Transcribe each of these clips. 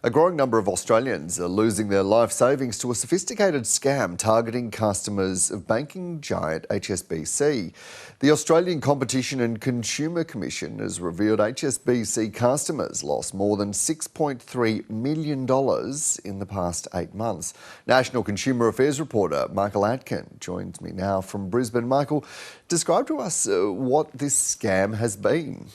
A growing number of Australians are losing their life savings to a sophisticated scam targeting customers of banking giant HSBC. The Australian Competition and Consumer Commission has revealed HSBC customers lost more than $6.3 million in the past 8 months. National Consumer Affairs reporter Michael Atkin joins me now from Brisbane. Michael, describe to us what this scam has been.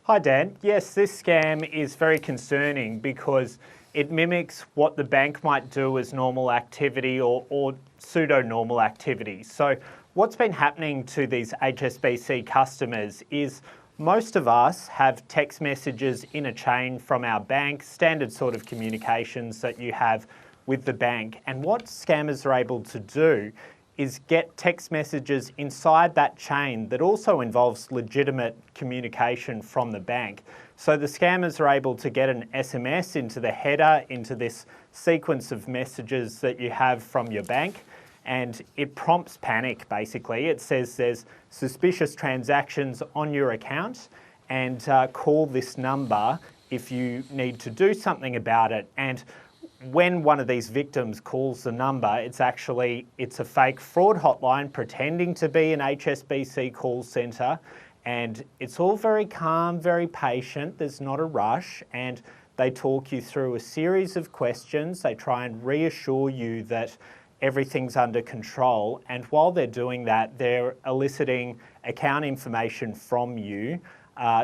Hi Dan. Yes, this scam is very concerning because it mimics what the bank might do as normal activity or pseudo-normal activity. So what's been happening to these HSBC customers is most of us have text messages in a chain from our bank, standard sort of communications that you have with the bank. And what scammers are able to do is get text messages inside that chain that also involves legitimate communication from the bank. So the scammers are able to get an SMS into the header, into this sequence of messages that you have from your bank, and it prompts panic basically. It says there's suspicious transactions on your account and call this number if you need to do something about it. And when one of these victims calls the number, it's a fake fraud hotline pretending to be an HSBC call centre, and it's all very calm, very patient. There's not a rush, and they talk you through a series of questions. They try and reassure you that everything's under control, and while they're doing that, they're eliciting account information from you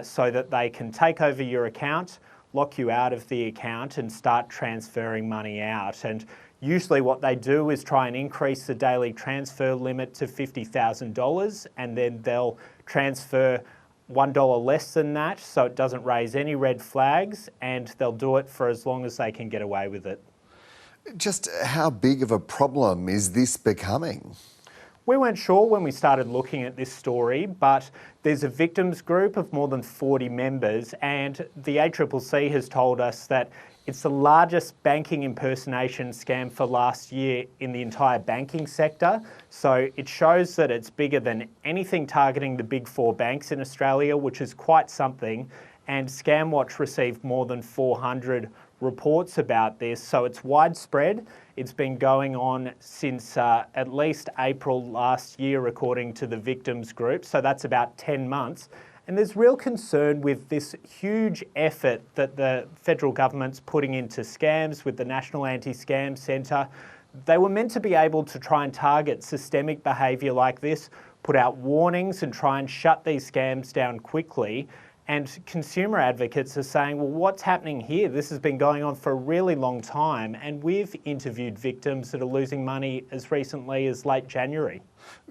so that they can take over your account, lock you out of the account and start transferring money out. And usually what they do is try and increase the daily transfer limit to $50,000, and then they'll transfer $1 less than that so it doesn't raise any red flags, and they'll do it for as long as they can get away with it. Just how big of a problem is this becoming? We weren't sure when we started looking at this story, but there's a victims group of more than 40 members, and the ACCC has told us that it's the largest banking impersonation scam for last year in the entire banking sector. So it shows that it's bigger than anything targeting the big four banks in Australia, which is quite something. And ScamWatch received more than 400 reports about this, so it's widespread. It's been going on since at least April last year, according to the victims group, so that's about 10 months. And there's real concern with this huge effort that the federal government's putting into scams with the National Anti-Scam Centre. They were meant to be able to try and target systemic behaviour like this, put out warnings and try and shut these scams down quickly. And consumer advocates are saying, well, what's happening here? This has been going on for a really long time, and we've interviewed victims that are losing money as recently as late January.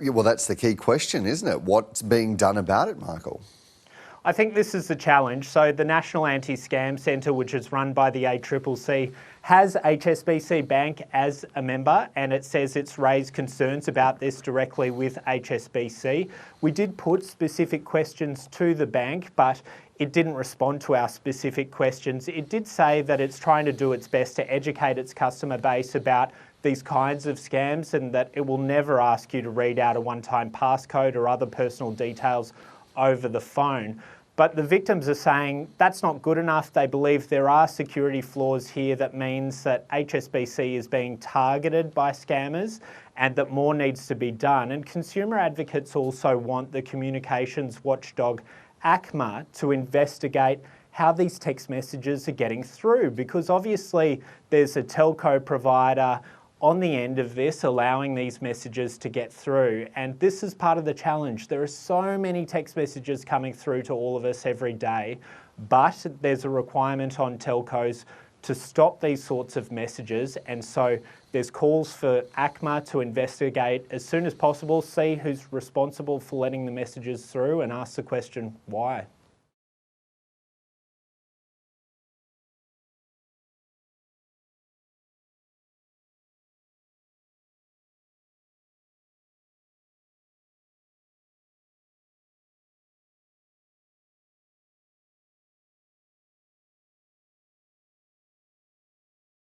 Yeah, well, that's the key question, isn't it? What's being done about it, Michael? I think this is the challenge. So the National Anti-Scam Centre, which is run by the ACCC, has HSBC Bank as a member, and it says it's raised concerns about this directly with HSBC. We did put specific questions to the bank, but it didn't respond to our specific questions. It did say that it's trying to do its best to educate its customer base about these kinds of scams, and that it will never ask you to read out a one-time passcode or other personal details over the phone. But the victims are saying that's not good enough. They believe there are security flaws here that means that HSBC is being targeted by scammers and that more needs to be done. And consumer advocates also want the communications watchdog ACMA to investigate how these text messages are getting through, because obviously there's a telco provider on the end of this, allowing these messages to get through. And this is part of the challenge. There are so many text messages coming through to all of us every day, but there's a requirement on telcos to stop these sorts of messages. And so there's calls for ACMA to investigate as soon as possible, see who's responsible for letting the messages through and ask the question, why?